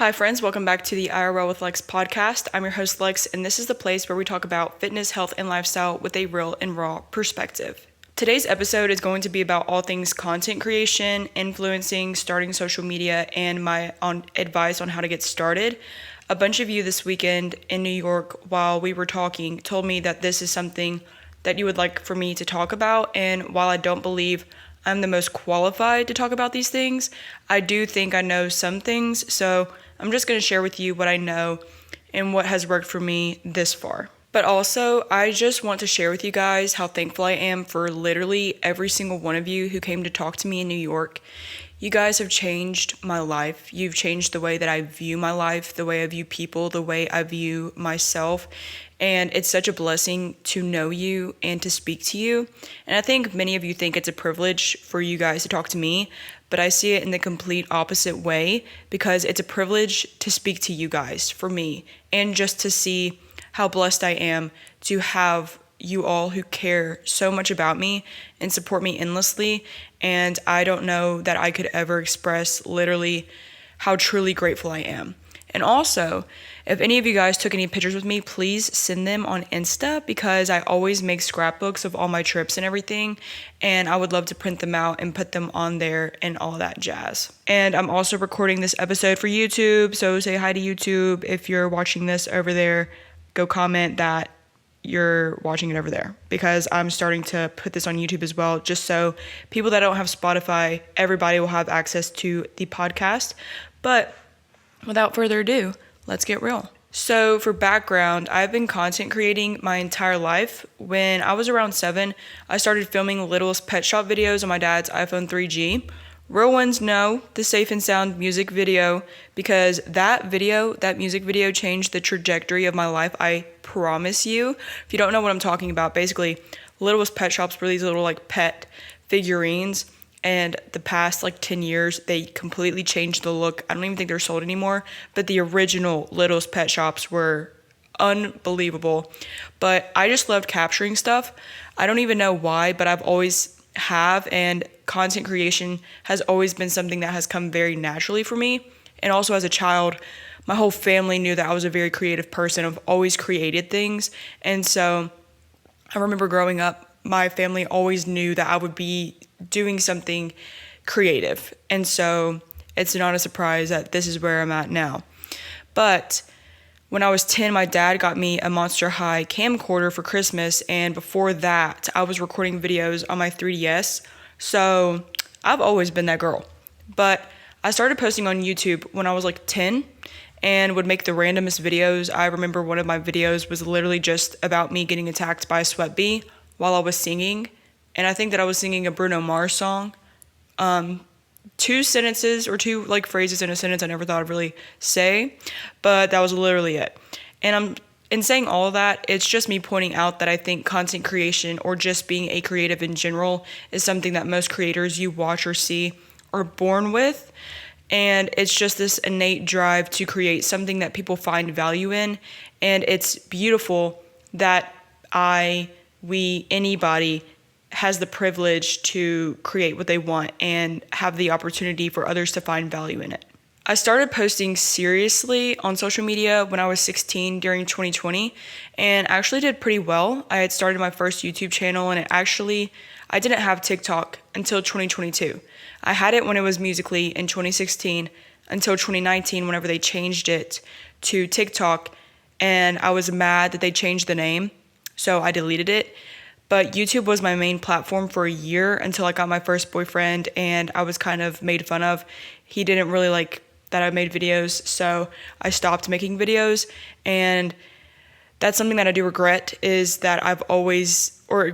Hi friends, welcome back to the IRL with Lex podcast. I'm your host Lex, and this is the place where we talk about fitness, health, and lifestyle with a real and raw perspective. Today's episode is going to be about all things content creation, influencing, starting social media, and my advice on how to get started. A bunch of you this weekend in New York, while we were talking, told me that this is something that you would like for me to talk about, and while I don't believe I'm the most qualified to talk about these things, I do think I know some things, so I'm just going to share with you what I know and what has worked for me this far. But also, I just want to share with you guys how thankful I am for literally every single one of you who came to talk to me in New York. You guys have changed my life. You've changed the way that I view my life, the way I view people, the way I view myself. And it's such a blessing to know you and to speak to you. And I think many of you think it's a privilege for you guys to talk to me, but I see it in the complete opposite way because it's a privilege to speak to you guys, for me, and just to see how blessed I am to have you all who care so much about me and support me endlessly. And I don't know that I could ever express literally how truly grateful I am. And also, if any of you guys took any pictures with me, please send them on Insta because I always make scrapbooks of all my trips and everything, and I would love to print them out and put them on there and all that jazz. And I'm also recording this episode for YouTube, so say hi to YouTube. If you're watching this over there, go comment that you're watching it over there because I'm starting to put this on YouTube as well, just so people that don't have Spotify, everybody will have access to the podcast. But without further ado, let's get real. So for background, I've been content creating my entire life. When I was around 7, I started filming Littlest Pet Shop videos on my dad's iPhone 3G. Real ones know the Safe and Sound music video because that music video changed the trajectory of my life, I promise you. If you don't know what I'm talking about, basically, Littlest Pet Shops were these little pet figurines. And the past 10 years, they completely changed the look. I don't even think they're sold anymore. But the original Littlest Pet Shops were unbelievable. But I just loved capturing stuff. I don't even know why, but I've always have. And content creation has always been something that has come very naturally for me. And also as a child, my whole family knew that I was a very creative person. I've always created things. And so I remember growing up, my family always knew that I would be doing something creative. And so it's not a surprise that this is where I'm at now. But when I was 10, my dad got me a Monster High camcorder for Christmas. And before that, I was recording videos on my 3DS. So I've always been that girl. But I started posting on YouTube when I was 10 and would make the randomest videos. I remember one of my videos was literally just about me getting attacked by a sweat bee while I was singing. And I think that I was singing a Bruno Mars song. 2 sentences or 2 phrases in a sentence I never thought I'd really say, but that was literally it. And in saying all of that, it's just me pointing out that I think content creation or just being a creative in general is something that most creators you watch or see are born with. And it's just this innate drive to create something that people find value in. And it's beautiful that anybody has the privilege to create what they want and have the opportunity for others to find value in it. I started posting seriously on social media when I was 16 during 2020 and actually did pretty well. I had started my first YouTube channel and I didn't have TikTok until 2022. I had it when it was Musical.ly in 2016 until 2019 whenever they changed it to TikTok, and I was mad that they changed the name, so I deleted it. But YouTube was my main platform for a year until I got my first boyfriend and I was kind of made fun of. He didn't really like that I made videos, so I stopped making videos. And that's something that I do regret, is that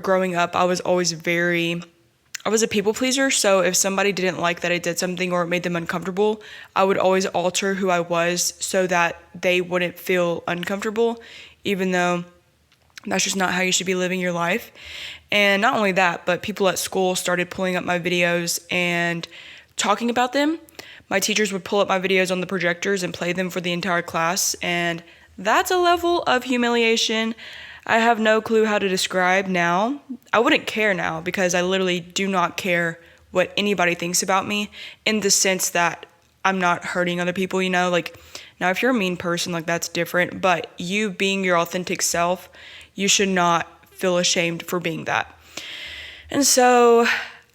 growing up, I was a people pleaser. So if somebody didn't like that I did something or it made them uncomfortable, I would always alter who I was so that they wouldn't feel uncomfortable, even though that's just not how you should be living your life. And not only that, but people at school started pulling up my videos and talking about them. My teachers would pull up my videos on the projectors and play them for the entire class. And that's a level of humiliation I have no clue how to describe now. I wouldn't care now because I literally do not care what anybody thinks about me, in the sense that I'm not hurting other people, like, now if you're a mean person, like, that's different, but you being your authentic self, you should not feel ashamed for being that. And so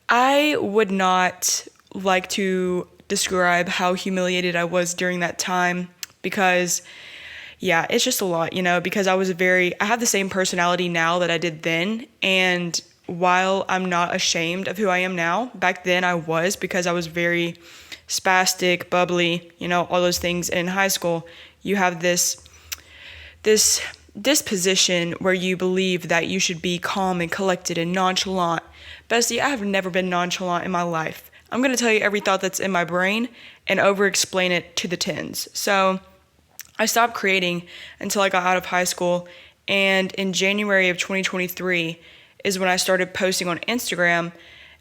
I would not like to describe how humiliated I was during that time because, yeah, it's just a lot, because I have the same personality now that I did then. And while I'm not ashamed of who I am now, back then I was, because I was very spastic, bubbly, all those things. And in high school, you have this disposition where you believe that you should be calm and collected and nonchalant. Bestie, I have never been nonchalant in my life. I'm going to tell you every thought that's in my brain and over-explain it to the tens. So I stopped creating until I got out of high school, and in January of 2023 is when I started posting on Instagram,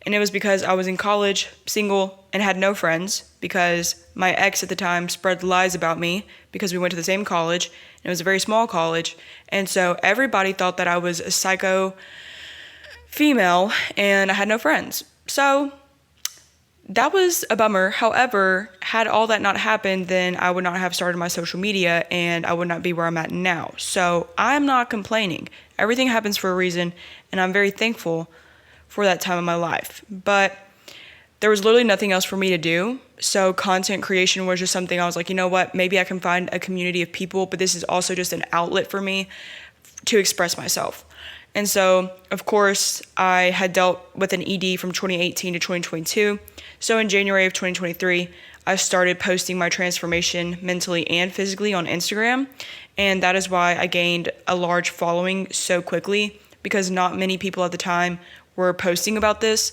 and it was because I was in college, single, and had no friends because my ex at the time spread lies about me because we went to the same college, and it was a very small college, and so everybody thought that I was a psycho female, and I had no friends. So that was a bummer. However, had all that not happened, then I would not have started my social media and I would not be where I'm at now. So I'm not complaining. Everything happens for a reason, and I'm very thankful for that time in my life. But there was literally nothing else for me to do. So content creation was just something I was like, you know what, maybe I can find a community of people, but this is also just an outlet for me to express myself. And so, of course, I had dealt with an ED from 2018 to 2022. So in January of 2023, I started posting my transformation mentally and physically on Instagram. And that is why I gained a large following so quickly, because not many people at the time were posting about this.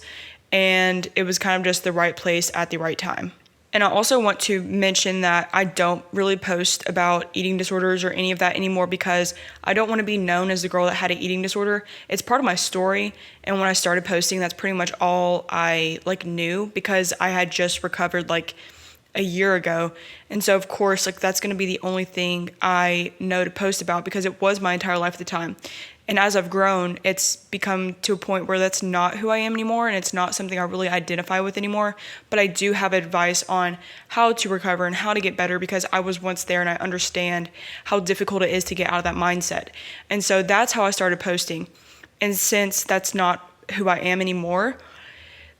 And it was kind of just the right place at the right time. And I also want to mention that I don't really post about eating disorders or any of that anymore because I don't want to be known as the girl that had an eating disorder. It's part of my story. And when I started posting, that's pretty much all I knew, because I had just recovered a year ago. And so of course, that's going to be the only thing I know to post about, because it was my entire life at the time. And as I've grown, it's become to a point where that's not who I am anymore, and it's not something I really identify with anymore. But I do have advice on how to recover and how to get better, because I was once there and I understand how difficult it is to get out of that mindset. And so that's how I started posting. And since that's not who I am anymore,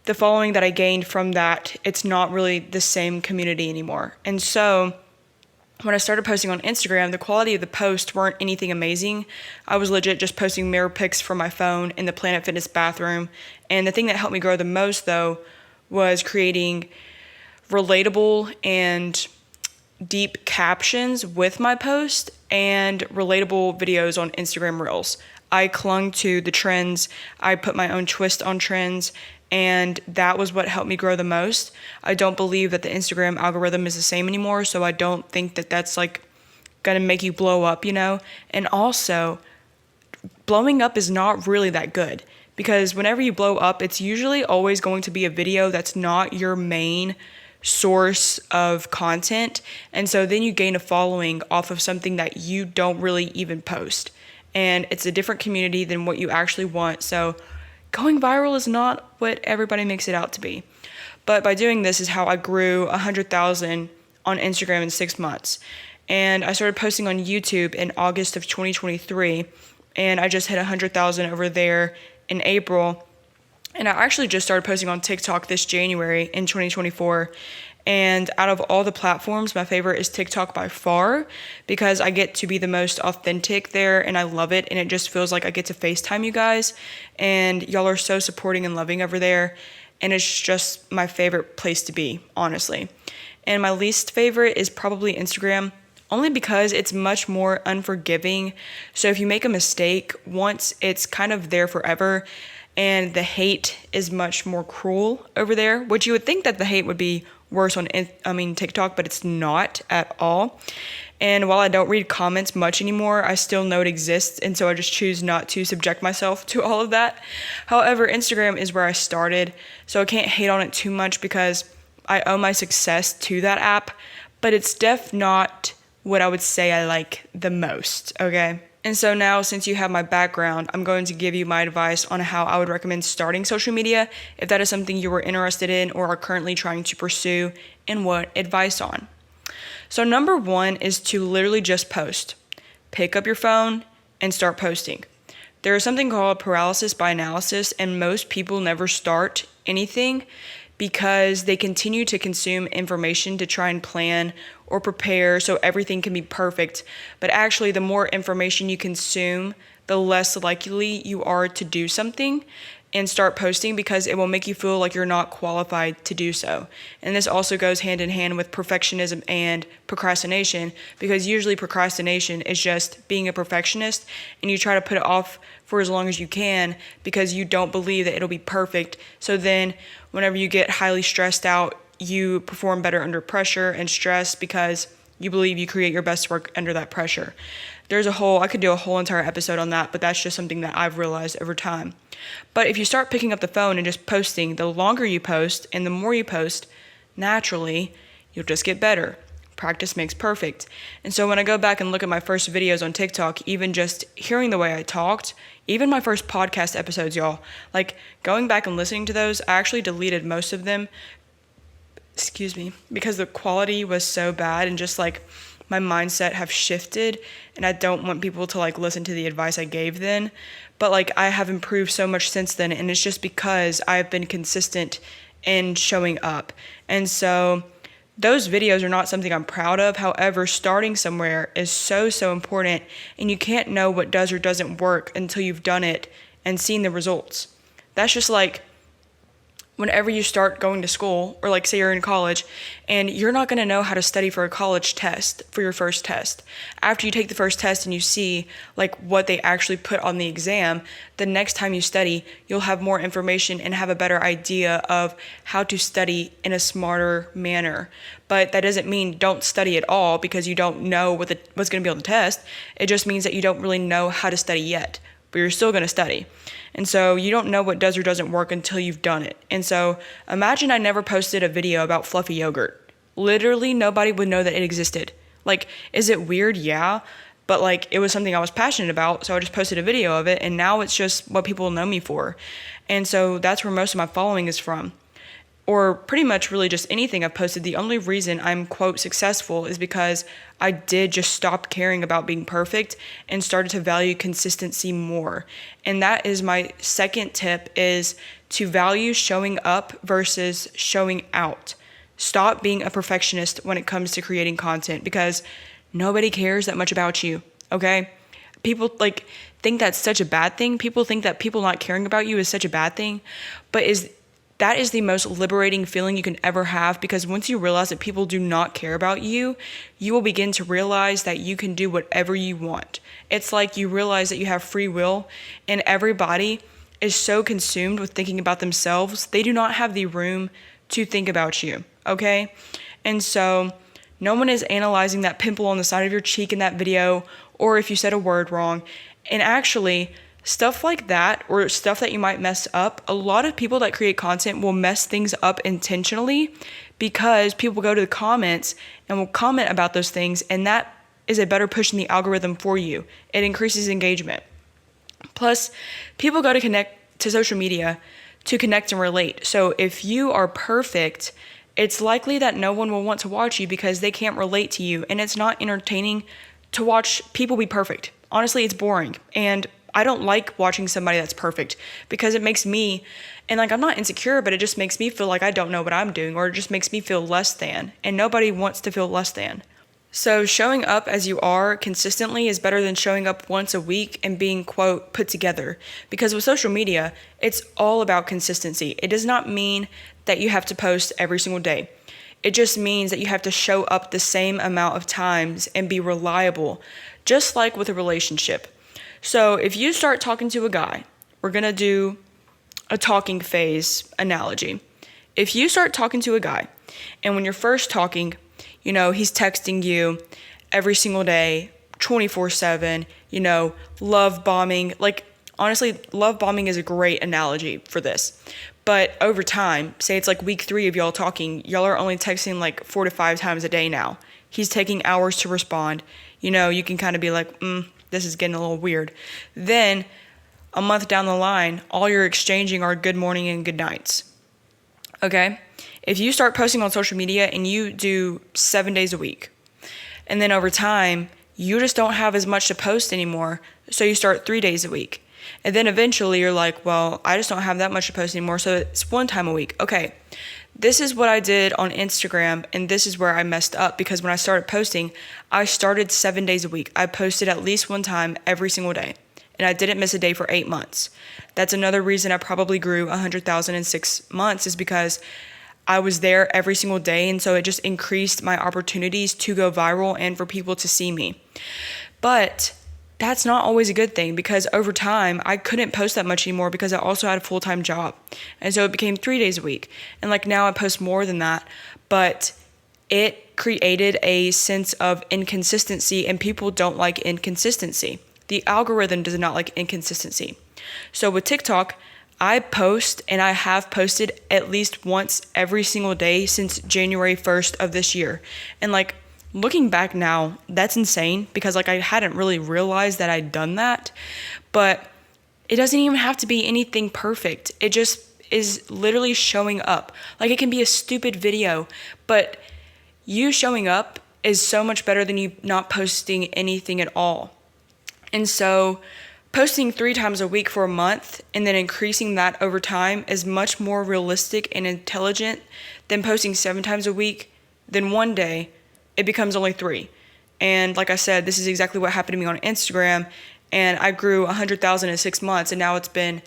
the following that I gained from that, it's not really the same community anymore. And so when I started posting on Instagram, the quality of the posts weren't anything amazing. I was legit just posting mirror pics from my phone in the Planet Fitness bathroom. And the thing that helped me grow the most, though, was creating relatable and deep captions with my post and relatable videos on Instagram Reels. I clung to the trends. I put my own twist on trends, and that was what helped me grow the most. I don't believe that the Instagram algorithm is the same anymore, so I don't think that that's gonna make you blow up, And also, blowing up is not really that good, because whenever you blow up, it's usually always going to be a video that's not your main source of content, and so then you gain a following off of something that you don't really even post, and it's a different community than what you actually want. So going viral is not what everybody makes it out to be. But by doing this is how I grew 100,000 on Instagram in 6 months. And I started posting on YouTube in August of 2023, and I just hit 100,000 over there in April. And I actually just started posting on TikTok this January in 2024. And out of all the platforms, my favorite is TikTok by far, because I get to be the most authentic there, and I love it. And it just feels like I get to FaceTime you guys, and y'all are so supporting and loving over there. And it's just my favorite place to be, honestly. And my least favorite is probably Instagram, only because it's much more unforgiving. So if you make a mistake once, it's kind of there forever. And the hate is much more cruel over there, which you would think that the hate would be worse on TikTok, but it's not at all. And while I don't read comments much anymore, I still know it exists, and so I just choose not to subject myself to all of that. However, Instagram is where I started, so I can't hate on it too much because I owe my success to that app, but it's not what I would say I like the most, okay? And so now, since you have my background, I'm going to give you my advice on how I would recommend starting social media if that is something you are interested in or are currently trying to pursue, and what advice on. So number one is to literally just post. Pick up your phone and start posting. There is something called paralysis by analysis, and most people never start anything because they continue to consume information to try and plan or prepare so everything can be perfect. But actually, the more information you consume, the less likely you are to do something and start posting, because it will make you feel like you're not qualified to do so. And this also goes hand in hand with perfectionism and procrastination, because usually procrastination is just being a perfectionist and you try to put it off for as long as you can because you don't believe that it'll be perfect. So then whenever you get highly stressed out, you perform better under pressure and stress because you believe you create your best work under that pressure. I could do a whole entire episode on that, but that's just something that I've realized over time. But if you start picking up the phone and just posting, the longer you post and the more you post, naturally, you'll just get better. Practice makes perfect. And so when I go back and look at my first videos on TikTok, even just hearing the way I talked, even my first podcast episodes, y'all, like going back and listening to those, I actually deleted most of them, because the quality was so bad and just like my mindset have shifted, and I don't want people to like listen to the advice I gave then. But like I have improved so much since then, and it's just because I've been consistent in showing up. And so those videos are not something I'm proud of. However, starting somewhere is so important, and you can't know what does or doesn't work until you've done it and seen the results. That's just like whenever you start going to school, or like say you're in college and you're not going to know how to study for a college test for your first test. After you take the first test and you see like what they actually put on the exam, the next time you study, you'll have more information and have a better idea of how to study in a smarter manner. But that doesn't mean don't study at all because you don't know what's going to be on the test. It just means that you don't really know how to study yet, but you're still going to study. And so you don't know what does or doesn't work until you've done it. And so imagine I never posted a video about fluffy yogurt. Literally nobody would know that it existed. Like, is it weird? Yeah. But like, it was something I was passionate about, so I just posted a video of it, and now it's just what people know me for. And so that's where most of my following is from. Or pretty much really just anything I've posted. The only reason I'm, quote, successful is because I did just stop caring about being perfect and started to value consistency more. And that is my second tip, is to value showing up versus showing out. Stop being a perfectionist when it comes to creating content, because nobody cares that much about you, okay? People like think that's such a bad thing. People think that people not caring about you is such a bad thing, but that is the most liberating feeling you can ever have, because once you realize that people do not care about you, you will begin to realize that you can do whatever you want. It's like you realize that you have free will, and everybody is so consumed with thinking about themselves, they do not have the room to think about you, okay? And so no one is analyzing that pimple on the side of your cheek in that video, or if you said a word wrong. And actually, stuff like that, or stuff that you might mess up, a lot of people that create content will mess things up intentionally, because people go to the comments and will comment about those things, and that is a better push in the algorithm for you. It increases engagement. Plus, people go to social media to connect and relate. So if you are perfect, it's likely that no one will want to watch you because they can't relate to you, and it's not entertaining to watch people be perfect. Honestly, it's boring, and I don't like watching somebody that's perfect, because it makes me, and like I'm not insecure, but it just makes me feel like I don't know what I'm doing, or it just makes me feel less than, and nobody wants to feel less than. So showing up as you are consistently is better than showing up once a week and being, quote, put together. Because with social media, it's all about consistency. It does not mean that you have to post every single day. It just means that you have to show up the same amount of times and be reliable, just like with a relationship. So if you start talking to a guy, we're going to do a talking phase analogy. If you start talking to a guy, and when you're first talking, you know, he's texting you every single day, 24/7, you know, love bombing. Like, honestly, love bombing is a great analogy for this. But over time, say it's like week 3 of y'all talking, y'all are only texting like 4 to 5 times a day now. He's taking hours to respond. You know, you can kind of be like, this is getting a little weird. Then a month down the line, all you're exchanging are good morning and good nights. Okay? If you start posting on social media and you do 7 days a week, and then over time, you just don't have as much to post anymore, so you start 3 days a week. And then eventually you're like, well, I just don't have that much to post anymore, so it's 1 time a week. Okay, this is what I did on Instagram, and this is where I messed up, because when I started posting, I started 7 days a week. I posted at least 1 time every single day, and I didn't miss a day for 8 months. That's another reason I probably grew 100,000 in 6 months, is because I was there every single day, and so it just increased my opportunities to go viral and for people to see me. But that's not always a good thing, because over time I couldn't post that much anymore because I also had a full-time job. And so it became 3 days a week. And like now I post more than that, but it created a sense of inconsistency, and people don't like inconsistency. The algorithm does not like inconsistency. So with TikTok, I post, and I have posted at least once every single day since January 1st of this year. And like, looking back now, that's insane, because like I hadn't really realized that I'd done that. But it doesn't even have to be anything perfect. It just is literally showing up. Like, it can be a stupid video, but you showing up is so much better than you not posting anything at all. And so posting 3 times a week for a month and then increasing that over time is much more realistic and intelligent than posting 7 times a week. Then one day it becomes only 3. And like I said, this is exactly what happened to me on Instagram, and I grew 100,000 in 6 months, and now it's been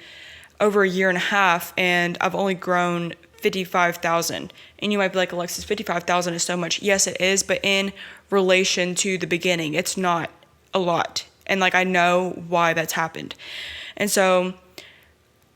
over a year and a half, and I've only grown 55,000. And you might be like, Alexis, 55,000 is so much. Yes, it is, but in relation to the beginning, it's not a lot. And like, I know why that's happened. And so,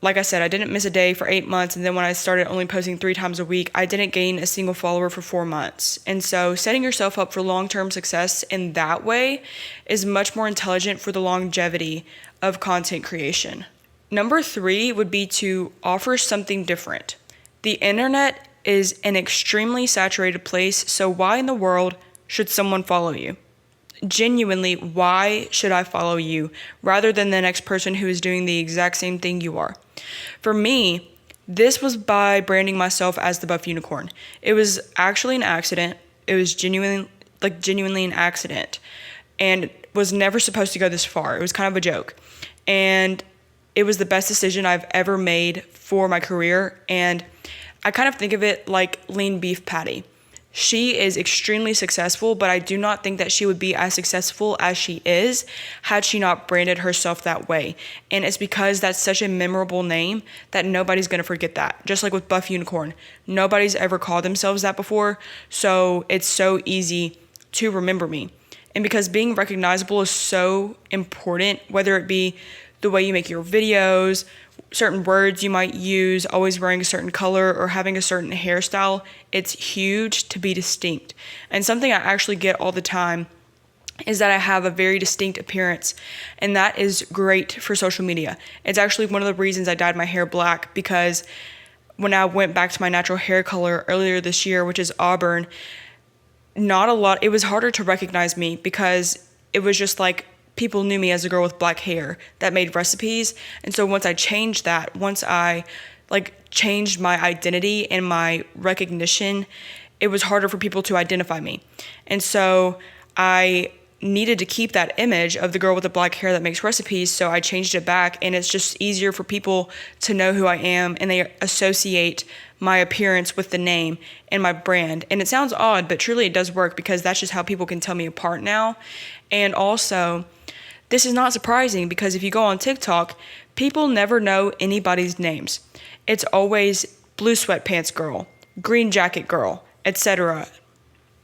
like I said, I didn't miss a day for 8 months. And then when I started only posting 3 times a week, I didn't gain a single follower for 4 months. And so setting yourself up for long-term success in that way is much more intelligent for the longevity of content creation. Number 3 would be to offer something different. The internet is an extremely saturated place, so why in the world should someone follow you? Genuinely, why should I follow you rather than the next person who is doing the exact same thing you are? For me, this was by branding myself as the BUFFUNICORN. It was actually an accident. It was genuinely an accident, and was never supposed to go this far. It was kind of a joke, and it was the best decision I've ever made for my career. And I kind of think of it like lean beef patty. She is extremely successful, but I do not think that she would be as successful as she is had she not branded herself that way. And it's because that's such a memorable name that nobody's going to forget that. Just like with BUFFUNICORN, nobody's ever called themselves that before, so it's so easy to remember me. And because being recognizable is so important, whether it be the way you make your videos, certain words you might use, always wearing a certain color, or having a certain hairstyle, it's huge to be distinct. And something I actually get all the time is that I have a very distinct appearance, and that is great for social media. It's actually one of the reasons I dyed my hair black, because when I went back to my natural hair color earlier this year, which is auburn, it was harder to recognize me, because it was just like people knew me as a girl with black hair that made recipes. And so once I changed that, once I changed my identity and my recognition, it was harder for people to identify me. And so I needed to keep that image of the girl with the black hair that makes recipes, so I changed it back, and it's just easier for people to know who I am, and they associate my appearance with the name and my brand. And it sounds odd, but truly it does work, because that's just how people can tell me apart now. And also, this is not surprising, because if you go on TikTok, people never know anybody's names. It's always blue sweatpants girl, green jacket girl, etc.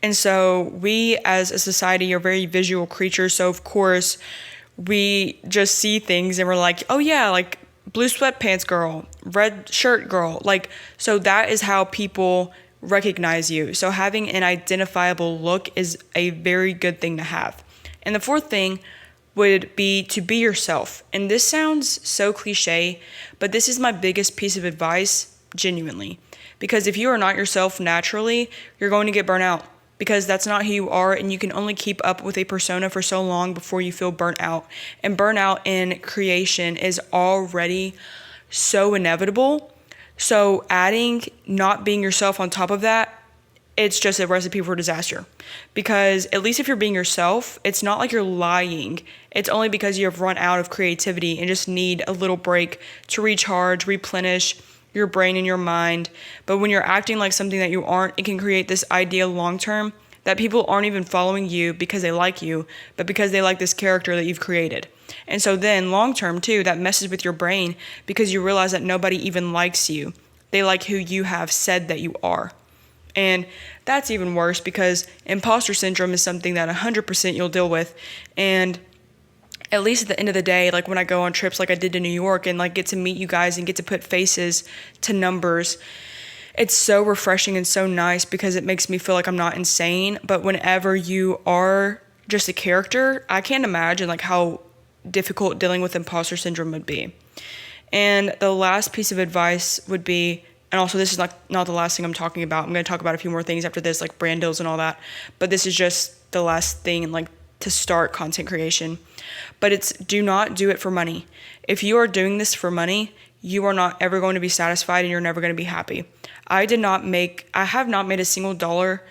And so we as a society are very visual creatures, so of course we just see things and we're like, oh yeah, like blue sweatpants girl, red shirt girl. So that is how people recognize you. So having an identifiable look is a very good thing to have. And the 4th thing would be to be yourself. And this sounds so cliche, but this is my biggest piece of advice, genuinely. Because if you are not yourself naturally, you're going to get burnt out. because that's not who you are, and you can only keep up with a persona for so long before you feel burnt out. And burnout in creation is already so inevitable. So adding not being yourself on top of that, it's just a recipe for disaster. Because at least if you're being yourself, it's not like you're lying. It's only because you have run out of creativity and just need a little break to recharge, replenish your brain and your mind. But when you're acting like something that you aren't, it can create this idea long term that people aren't even following you because they like you, but because they like this character that you've created. And so then long term too, that messes with your brain because you realize that nobody even likes you. They like who you have said that you are. And that's even worse because imposter syndrome is something that 100% you'll deal with. And at least at the end of the day, like when I go on trips like I did to New York and like get to meet you guys and get to put faces to numbers, it's so refreshing and so nice because it makes me feel like I'm not insane. But whenever you are just a character, I can't imagine like how difficult dealing with imposter syndrome would be. And the last piece of advice would be, and also this is not the last thing I'm talking about. I'm going to talk about a few more things after this, like brand deals and all that. But this is just the last thing, like to start content creation. But it's do not do it for money. If you are doing this for money, you are not ever going to be satisfied and you're never going to be happy. I have not made a single dollar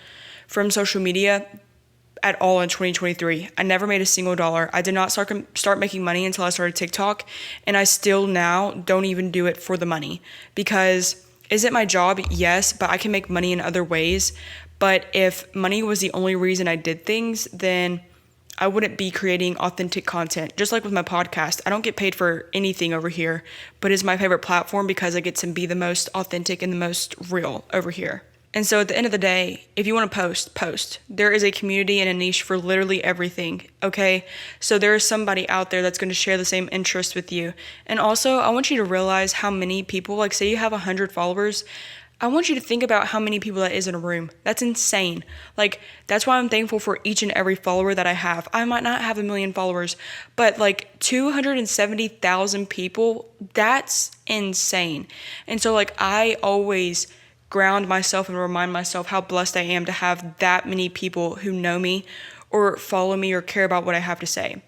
from social media at all in 2023. I never made a single dollar. I did not start making money until I started TikTok, and I still now don't even do it for the money. Because is it my job? Yes, but I can make money in other ways. But if money was the only reason I did things, then I wouldn't be creating authentic content. Just like with my podcast, I don't get paid for anything over here, but it's my favorite platform because I get to be the most authentic and the most real over here. And so at the end of the day, if you want to post. There is a community and a niche for literally everything, okay? So there is somebody out there that's going to share the same interest with you. And also, I want you to realize how many people, like say you have 100 followers, I want you to think about how many people that is in a room. That's insane. Like, that's why I'm thankful for each and every follower that I have. I might not have 1 million followers, but like 270,000 people, that's insane. And so like I always ground myself and remind myself how blessed I am to have that many people who know me or follow me or care about what I have to say.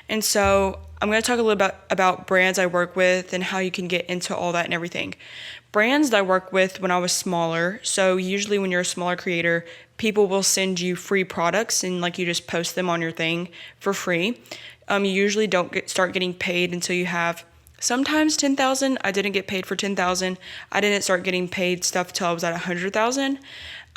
And so I'm going to talk a little bit about brands I work with and how you can get into all that and everything. Brands that I work with when I was smaller, so usually when you're a smaller creator, people will send you free products and like you just post them on your thing for free. You usually don't start getting paid until you have sometimes 10,000. I didn't get paid for 10,000. I didn't start getting paid stuff till I was at 100,000.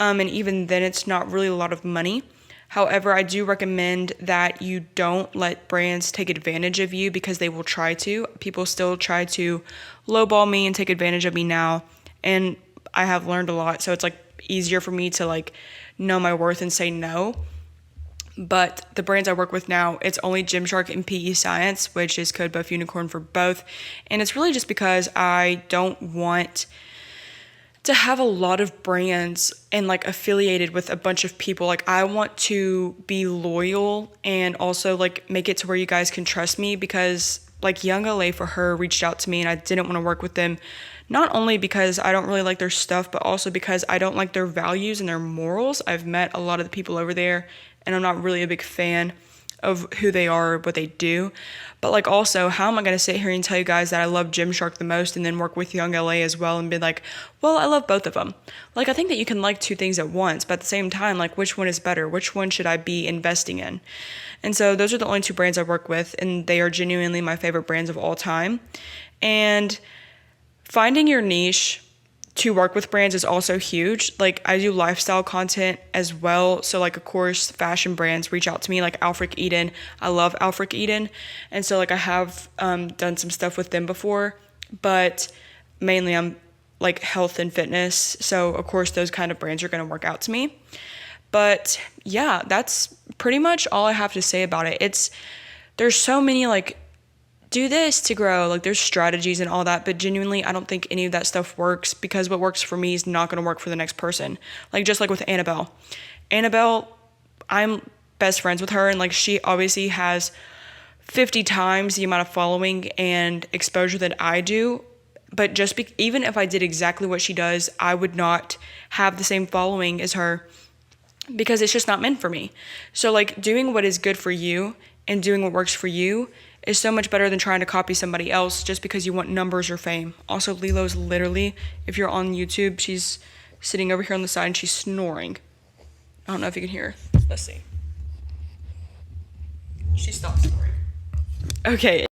And even then it's not really a lot of money. However, I do recommend that you don't let brands take advantage of you because they will try to. People still try to lowball me and take advantage of me now. And I have learned a lot. So it's like easier for me to like know my worth and say no. But the brands I work with now, it's only GymShark and PE Science, which is code BUFFUNICORN for both. And it's really just because I don't want to have a lot of brands and like affiliated with a bunch of people. Like I want to be loyal and also like make it to where you guys can trust me, because like Young LA for Her reached out to me and I didn't want to work with them. Not only because I don't really like their stuff, but also because I don't like their values and their morals. I've met a lot of the people over there and I'm not really a big fan of who they are or what they do. But like also, how am I going to sit here and tell you guys that I love GymShark the most and then work with Young LA as well and be like, well, I love both of them. Like I think that you can like two things at once, but at the same time, like which one is better? Which one should I be investing in? And so those are the only two brands I work with, and they are genuinely my favorite brands of all time. And finding your niche to work with brands is also huge. Like I do lifestyle content as well. So like, of course, fashion brands reach out to me, like Alfred Eden. I love Alfred Eden. And so like I have done some stuff with them before, but mainly I'm like health and fitness. So of course, those kind of brands are going to work out to me. But yeah, that's pretty much all I have to say about it. There's so many like, do this to grow, like there's strategies and all that, but genuinely I don't think any of that stuff works, because what works for me is not going to work for the next person. Like just like with Annabelle, I'm best friends with her, and like she obviously has 50 times the amount of following and exposure that I do, but even if I did exactly what she does, I would not have the same following as her. because it's just not meant for me. So like doing what is good for you and doing what works for you is so much better than trying to copy somebody else just because you want numbers or fame. Also, Lilo's literally, if you're on YouTube, she's sitting over here on the side and she's snoring. I don't know if you can hear her. Let's see. She stopped snoring. Okay.